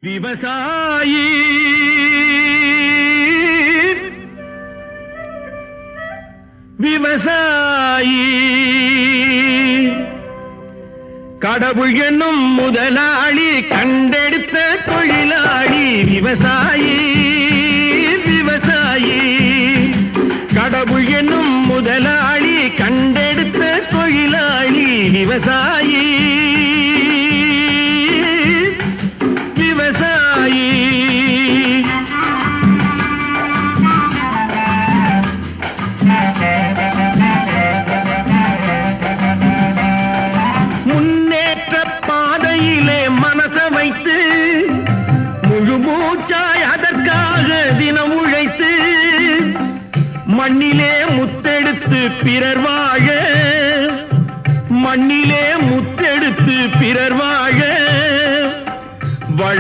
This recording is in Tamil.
விவசாயி விவசாயி கடவுள் என்னும் முதலாளி கண்டெடுத்த தொழிலாளி விவசாயி விவசாயி கடவுள் என்னும் முதலாளி கண்டெடுத்த தொழிலாளி விவசாயி விவசாயி முன்னேற்ற பாதையிலே மனச வைத்து முழு மூச்சாய் அதற்காக தினம் உழைத்து மண்ணிலே முத்தெடுத்து பிறர் வாழ